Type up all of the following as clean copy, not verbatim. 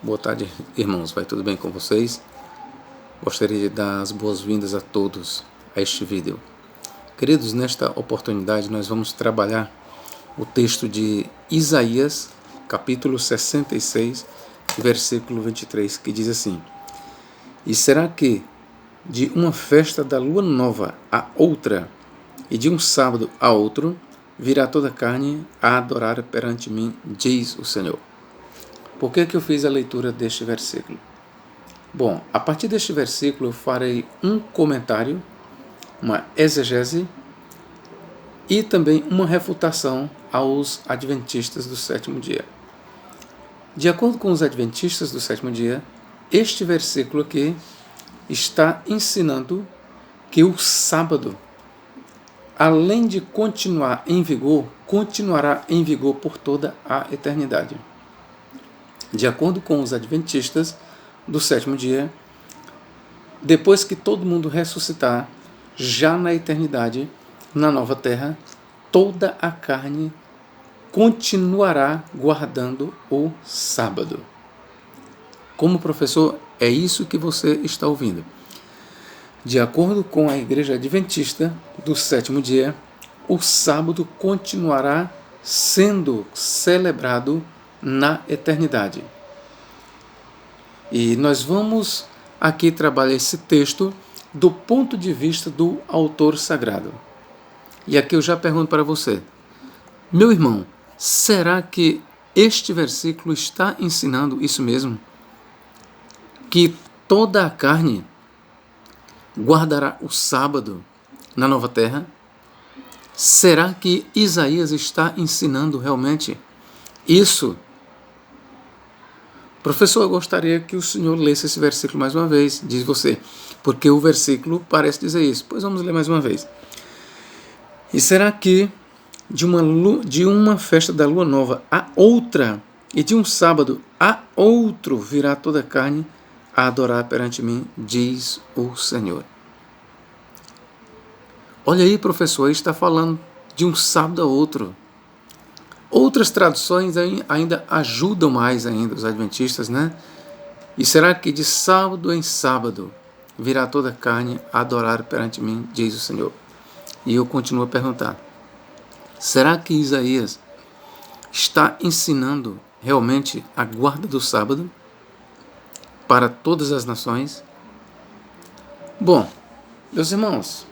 Boa tarde, irmãos. Vai tudo bem com vocês? Gostaria de dar as boas-vindas a todos a este vídeo. Queridos, nesta oportunidade nós vamos trabalhar o texto de Isaías, capítulo 66, versículo 23, que diz assim: E será que de uma festa da lua nova a outra, e de um sábado a outro, virá toda a carne a adorar perante mim, diz o Senhor. Por que eu fiz a leitura deste versículo? Bom, a partir deste versículo eu farei um comentário, uma exegese e também uma refutação aos adventistas do sétimo dia. De acordo com os adventistas do sétimo dia, este versículo aqui está ensinando que o sábado, além de continuar em vigor, continuará em vigor por toda a eternidade. De acordo com os adventistas do sétimo dia, depois que todo mundo ressuscitar, já na eternidade, na nova terra, toda a carne continuará guardando o sábado. Como professor, é isso que você está ouvindo. De acordo com a Igreja Adventista do sétimo dia, o sábado continuará sendo celebrado na eternidade. E nós vamos aqui trabalhar esse texto do ponto de vista do autor sagrado. E aqui eu já pergunto para você, meu irmão, será que este versículo está ensinando isso mesmo? Que toda a carne guardará o sábado na nova terra? Será que Isaías está ensinando realmente isso? Professor, eu gostaria que o senhor lesse esse versículo mais uma vez, diz você, porque o versículo parece dizer isso. Pois vamos ler mais uma vez. E será que de uma festa da lua nova a outra, e de um sábado a outro, virá toda a carne a adorar perante mim, diz o Senhor. Olha aí, professor, aí está falando de um sábado a outro. Outras traduções ainda ajudam mais ainda os adventistas, né? E será que de sábado em sábado virá toda a carne a adorar perante mim, diz o Senhor? E eu continuo a perguntar, será que Isaías está ensinando realmente a guarda do sábado para todas as nações? Bom, meus irmãos,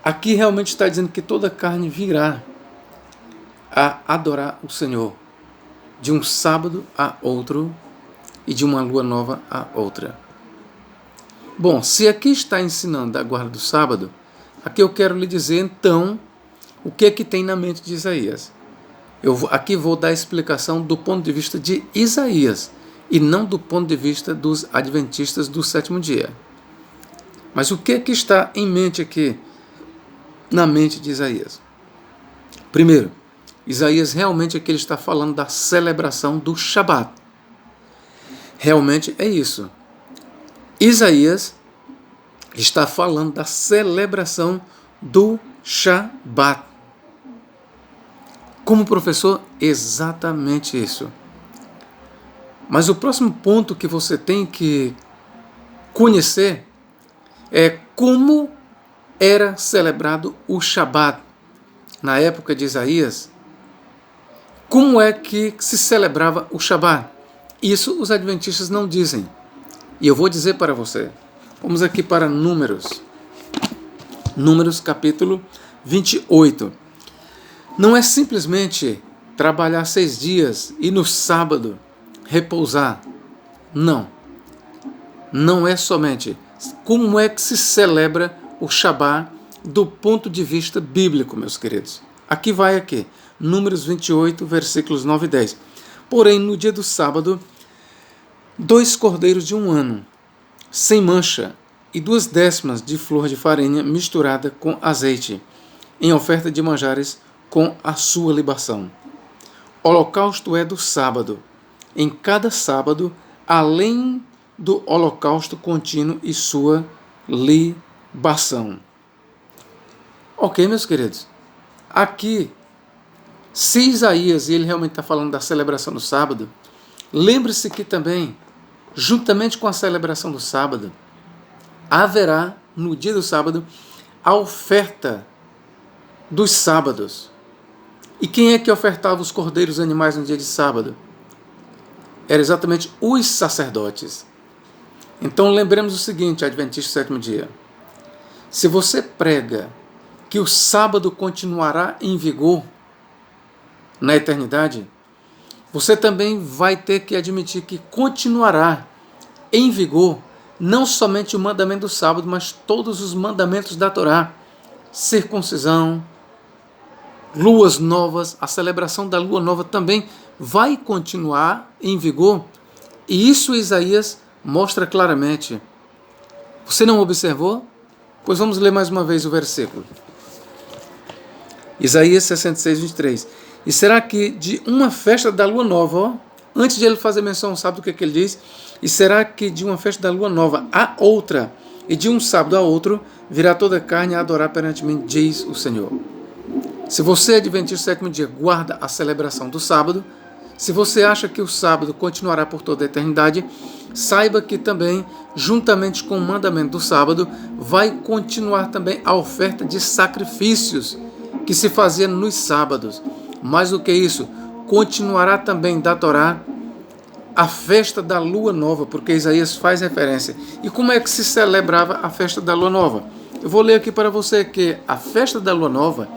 aqui realmente está dizendo que toda a carne virá a adorar o Senhor, de um sábado a outro e de uma lua nova a outra. Bom, se aqui está ensinando a guarda do sábado, aqui eu quero lhe dizer então o que é que tem na mente de Isaías. Aqui vou dar a explicação do ponto de vista de Isaías e não do ponto de vista dos adventistas do sétimo dia. Mas o que é que está em mente aqui, na mente de Isaías? Primeiro, Isaías realmente aqui ele está falando da celebração do Shabat. Realmente é isso. Isaías está falando da celebração do Shabat. Como professor, exatamente isso. Mas o próximo ponto que você tem que conhecer é como era celebrado o Shabat na época de Isaías. Como é que se celebrava o Shabat? Isso os adventistas não dizem. E eu vou dizer para você. Vamos aqui para Números. Números capítulo 28. Não é simplesmente trabalhar 6 dias e no sábado repousar. Não. Não é somente. Como é que se celebra o Shabat do ponto de vista bíblico, meus queridos? Aqui vai aqui. Números 28, versículos 9 e 10. Porém, no dia do sábado, 2 cordeiros de 1 ano, sem mancha, e 2 décimas de flor de farinha misturada com azeite, em oferta de manjares com a sua libação. Holocausto é do sábado, em cada sábado, além do holocausto contínuo e sua libação. Ok, meus queridos? Aqui, se Isaías, ele realmente está falando da celebração do sábado, Lembre-se que também, juntamente com a celebração do sábado, haverá, no dia do sábado, a oferta dos sábados. E quem é que ofertava os cordeiros animais no dia de sábado? Era exatamente os sacerdotes. Então lembremos o seguinte, Adventista do sétimo dia. Se você prega que o sábado continuará em vigor na eternidade, você também vai ter que admitir que continuará em vigor não somente o mandamento do sábado, mas todos os mandamentos da Torá. Circuncisão, luas novas, a celebração da lua nova também vai continuar em vigor. E isso Isaías mostra claramente. Você não observou? Pois vamos ler mais uma vez o versículo. Isaías 66, 23. E será que de uma festa da lua nova, ó, antes de ele fazer menção, sabe do que ele diz? E será que de uma festa da lua nova a outra, e de um sábado a outro, virá toda a carne a adorar perante mim, diz o Senhor. Se você é adventista do sétimo dia, guarda a celebração do sábado. Se você acha que o sábado continuará por toda a eternidade, saiba que também, juntamente com o mandamento do sábado, vai continuar também a oferta de sacrifícios que se fazia nos sábados. Mais do que isso, continuará também da Torá a festa da lua nova, porque Isaías faz referência. E como é que se celebrava a festa da lua nova? Eu vou ler aqui para você que a festa da lua nova,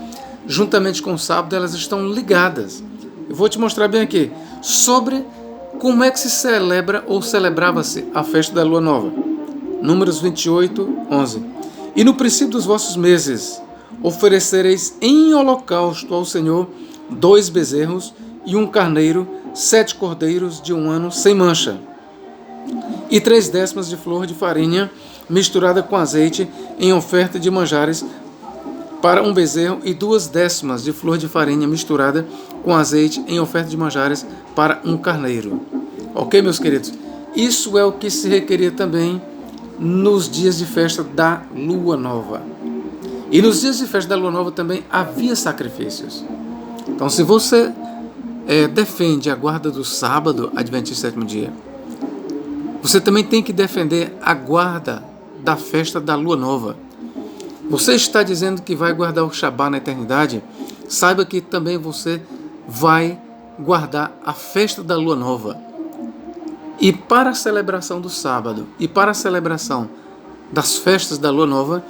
juntamente com o sábado, elas estão ligadas. Eu vou te mostrar bem aqui sobre como é que se celebra ou celebrava-se a festa da lua nova. Números 28, 11. E no princípio dos vossos meses oferecereis em holocausto ao Senhor 2 bezerros e um carneiro, 7 cordeiros de 1 ano sem mancha, e 3 décimas de flor de farinha misturada com azeite em oferta de manjares para um bezerro, e 2 décimas de flor de farinha misturada com azeite em oferta de manjares para um carneiro. Ok, meus queridos? Isso é o que se requeria também nos dias de festa da lua nova. E nos dias de festa da lua nova também havia sacrifícios. Então, se você defende a guarda do sábado, Adventista do sétimo dia, você também tem que defender a guarda da festa da lua nova. Você está dizendo que vai guardar o Shabá na eternidade? Saiba que também você vai guardar a festa da lua nova. E para a celebração do sábado e para a celebração das festas da lua nova,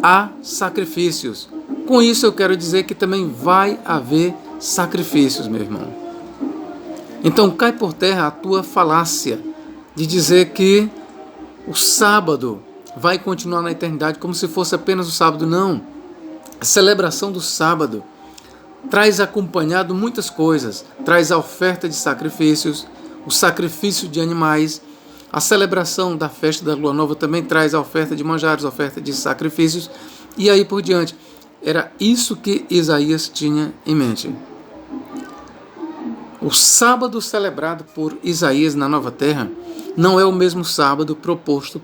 há sacrifícios. Com isso eu quero dizer que também vai haver sacrifícios, meu irmão. Então cai por terra a tua falácia de dizer que o sábado vai continuar na eternidade como se fosse apenas o sábado. Não. A celebração do sábado traz acompanhado muitas coisas. Traz a oferta de sacrifícios, o sacrifício de animais. A celebração da festa da lua nova também traz a oferta de manjares, a oferta de sacrifícios, e aí por diante. Era isso que Isaías tinha em mente. O sábado celebrado por Isaías na Nova Terra não é o mesmo sábado proposto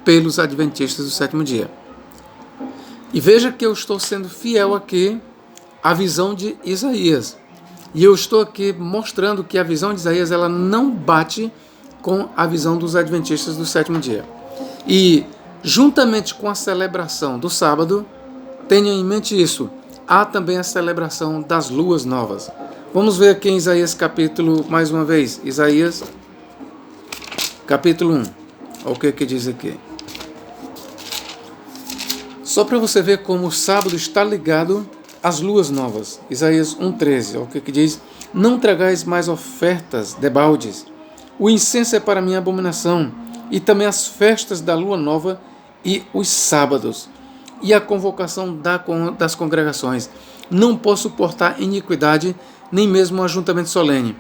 pelos adventistas do sétimo dia. E veja que eu estou sendo fiel aqui à visão de Isaías. E eu estou aqui mostrando que a visão de Isaías ela não bate com a visão dos adventistas do sétimo dia. E, juntamente com a celebração do sábado, tenha em mente isso, há também a celebração das luas novas. Vamos ver aqui em Isaías capítulo, mais uma vez, Isaías capítulo 1. Olha o que diz aqui. Só para você ver como o sábado está ligado às luas novas. Isaías 1,13. Olha o que diz. Não tragais mais ofertas debaldes. O incenso é para minha abominação, e também as festas da lua nova e os sábados, e a convocação das congregações. Não posso suportar iniquidade, nem mesmo um ajuntamento solene.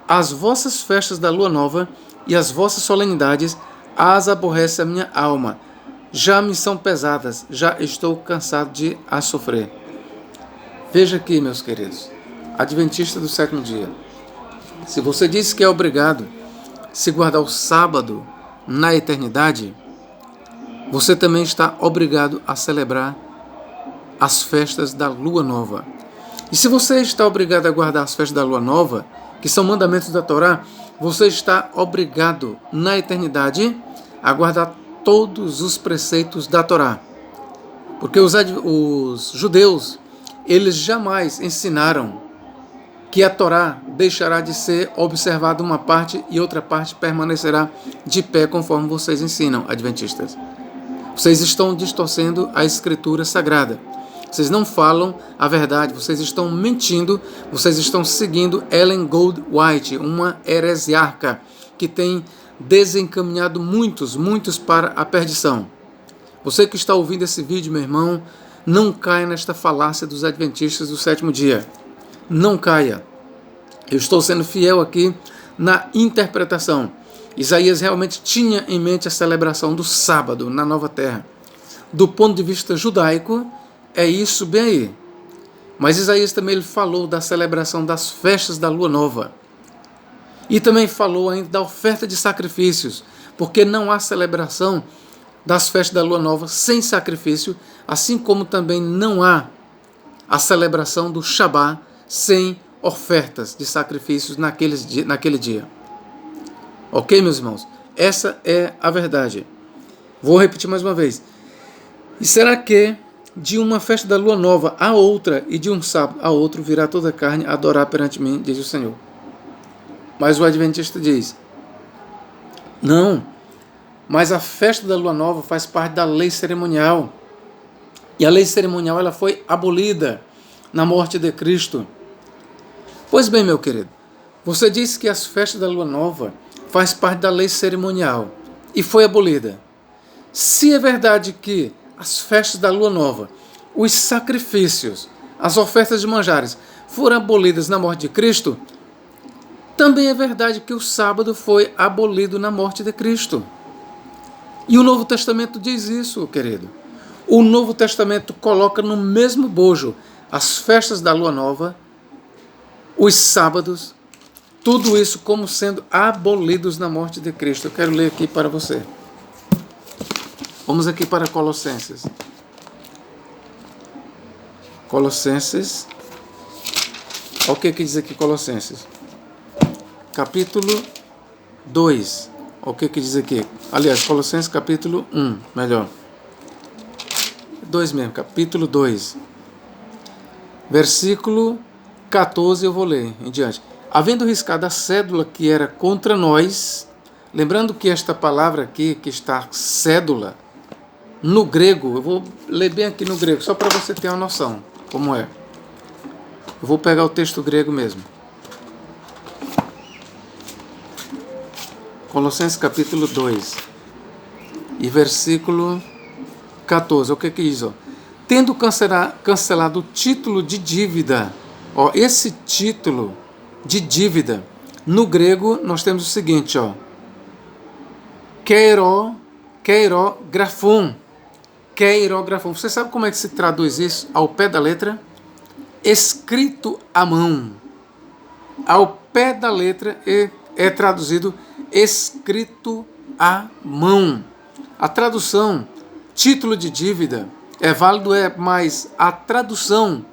As vossas festas da lua nova e as vossas solenidades as aborrece a minha alma. Já me são pesadas, já estou cansado de as sofrer. Veja aqui, meus queridos, adventista do sétimo dia. Se você diz que é obrigado se guardar o sábado na eternidade, você também está obrigado a celebrar as festas da lua nova. E se você está obrigado a guardar as festas da lua nova, que são mandamentos da Torá, você está obrigado na eternidade a guardar todos os preceitos da Torá. Porque os judeus, eles jamais ensinaram que a Torá deixará de ser observada uma parte e outra parte permanecerá de pé conforme vocês ensinam, adventistas. Vocês estão distorcendo a Escritura Sagrada. Vocês não falam a verdade, vocês estão mentindo, vocês estão seguindo Ellen Goldwhite, uma heresiarca que tem desencaminhado muitos para a perdição. Você que está ouvindo esse vídeo, meu irmão, não caia nesta falácia dos adventistas do sétimo dia. Não caia. Eu estou sendo fiel aqui na interpretação. Isaías realmente tinha em mente a celebração do sábado na Nova Terra. Do ponto de vista judaico, é isso bem aí. Mas Isaías também falou da celebração das festas da Lua Nova. E também falou ainda da oferta de sacrifícios, porque não há celebração das festas da Lua Nova sem sacrifício, assim como também não há a celebração do Shabá sem ofertas de sacrifícios naquele dia. Ok, meus irmãos? Essa é a verdade. Vou repetir mais uma vez. E será que de uma festa da Lua Nova a outra e de um sábado a outro virá toda a carne a adorar perante mim, diz o Senhor? Mas o adventista diz, não, mas a festa da Lua Nova faz parte da lei cerimonial. E a lei cerimonial ela foi abolida na morte de Cristo. Pois bem, meu querido, você disse que as festas da Lua Nova faz parte da lei cerimonial e foi abolida. Se é verdade que as festas da Lua Nova, os sacrifícios, as ofertas de manjares foram abolidas na morte de Cristo, também é verdade que o sábado foi abolido na morte de Cristo. E o Novo Testamento diz isso, querido. O Novo Testamento coloca no mesmo bojo as festas da Lua Nova, os sábados, tudo isso como sendo abolidos na morte de Cristo. Eu quero ler aqui para você. Vamos aqui para Colossenses. Colossenses. Olha o que diz aqui Colossenses. Capítulo 2. Olha o que diz aqui. Aliás, Colossenses capítulo 1, melhor. 2 mesmo, capítulo 2. Versículo 14 eu vou ler em diante. Havendo riscado a cédula que era contra nós, lembrando que esta palavra aqui, que está cédula, no grego, eu vou ler bem aqui no grego, só para você ter uma noção como é. Eu vou pegar o texto grego mesmo. Colossenses capítulo 2 e versículo 14, o que diz? Ó? Tendo cancelado o título de dívida, ó, esse título de dívida, no grego nós temos o seguinte, ó, keirografon. Você sabe como é que se traduz isso ao pé da letra? Escrito à mão. Ao pé da letra é traduzido escrito à mão. A tradução, título de dívida, é válido, mas a tradução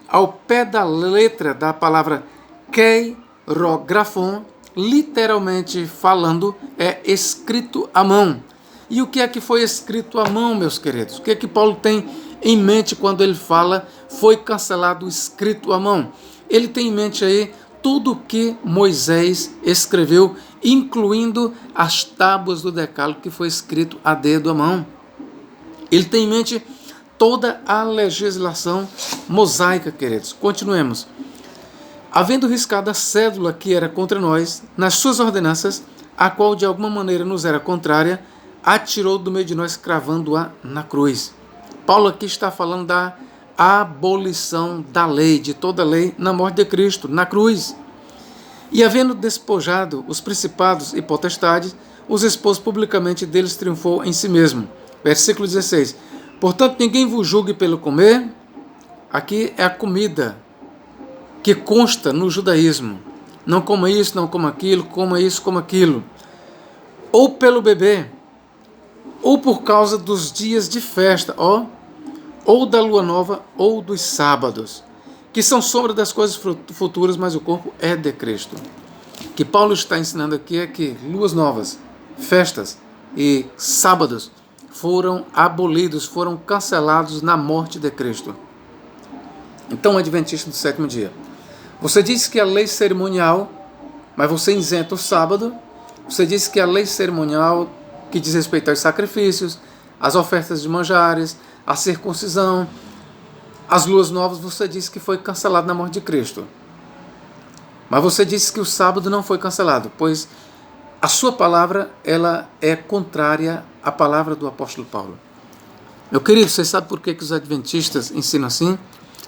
ao pé da letra da palavra keirografon, literalmente falando, é escrito à mão. E o que é que foi escrito à mão, meus queridos? O que é que Paulo tem em mente quando ele fala foi cancelado o escrito à mão? Ele tem em mente aí tudo que Moisés escreveu, incluindo as tábuas do decálogo que foi escrito a dedo à mão. Ele tem em mente toda a legislação mosaica, queridos. Continuemos. Havendo riscado a cédula que era contra nós, nas suas ordenanças, a qual de alguma maneira nos era contrária, atirou do meio de nós, cravando-a na cruz. Paulo aqui está falando da abolição da lei, de toda a lei, na morte de Cristo, na cruz. E havendo despojado os principados e potestades, os expôs publicamente, deles triunfou em si mesmo. Versículo 16. Portanto, ninguém vos julgue pelo comer. Aqui é a comida que consta no judaísmo. Não coma isso, não coma aquilo, coma isso, coma aquilo. Ou pelo beber, ou por causa dos dias de festa, ou da lua nova, ou dos sábados, que são sombra das coisas futuras, mas o corpo é de Cristo. O que Paulo está ensinando aqui é que luas novas, festas e sábados foram abolidos, foram cancelados na morte de Cristo. Então, adventista do sétimo dia, você disse que a lei cerimonial, mas você isenta o sábado. Você disse que a lei cerimonial, que diz respeito aos sacrifícios, às ofertas de manjares, a circuncisão, as luas novas, você disse que foi cancelado na morte de Cristo. Mas você disse que o sábado não foi cancelado, pois a sua palavra ela é contrária à palavra do apóstolo Paulo. Meu querido, você sabe por que os adventistas ensinam assim?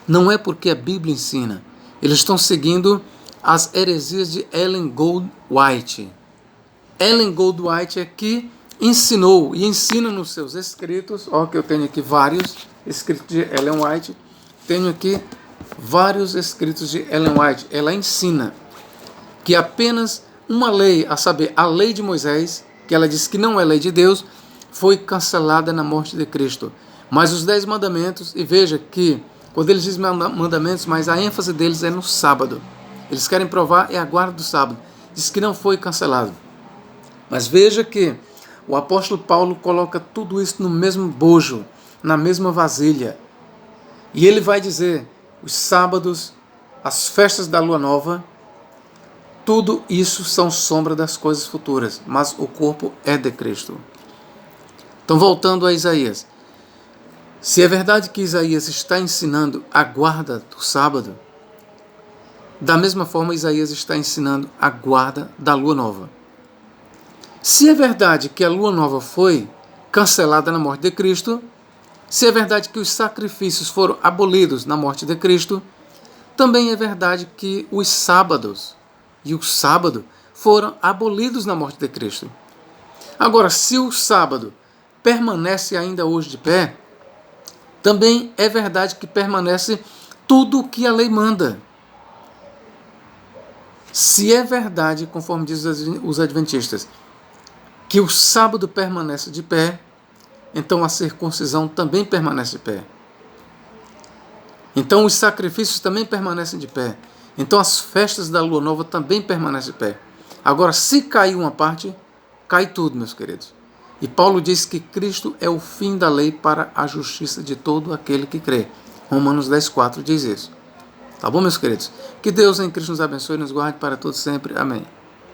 Não é porque a Bíblia ensina. Eles estão seguindo as heresias de Ellen Goldwhite. Ellen Goldwhite é que ensinou e ensina nos seus escritos, ó, que eu tenho aqui vários escritos de Ellen White, tenho aqui vários escritos de Ellen White. Ela ensina que apenas uma lei, a saber, a lei de Moisés, que ela diz que não é lei de Deus, foi cancelada na morte de Cristo. Mas os 10 mandamentos, e veja que quando eles dizem mandamentos, mas a ênfase deles é no sábado. Eles querem provar é a guarda do sábado. Diz que não foi cancelado. Mas veja que o apóstolo Paulo coloca tudo isso no mesmo bojo, na mesma vasilha. E ele vai dizer, os sábados, as festas da lua nova, tudo isso são sombra das coisas futuras, mas o corpo é de Cristo. Então, voltando a Isaías. Se é verdade que Isaías está ensinando a guarda do sábado, da mesma forma Isaías está ensinando a guarda da lua nova. Se é verdade que a lua nova foi cancelada na morte de Cristo, se é verdade que os sacrifícios foram abolidos na morte de Cristo, também é verdade que os sábados e o sábado foram abolidos na morte de Cristo. Agora, se o sábado permanece ainda hoje de pé, também é verdade que permanece tudo o que a lei manda. Se é verdade, conforme dizem os adventistas, que o sábado permanece de pé, então a circuncisão também permanece de pé. Então os sacrifícios também permanecem de pé. Então as festas da lua nova também permanecem de pé. Agora, se cair uma parte, cai tudo, meus queridos. E Paulo diz que Cristo é o fim da lei para a justiça de todo aquele que crê. Romanos 10,4 diz isso. Tá bom, meus queridos? Que Deus em Cristo nos abençoe e nos guarde para todos sempre. Amém.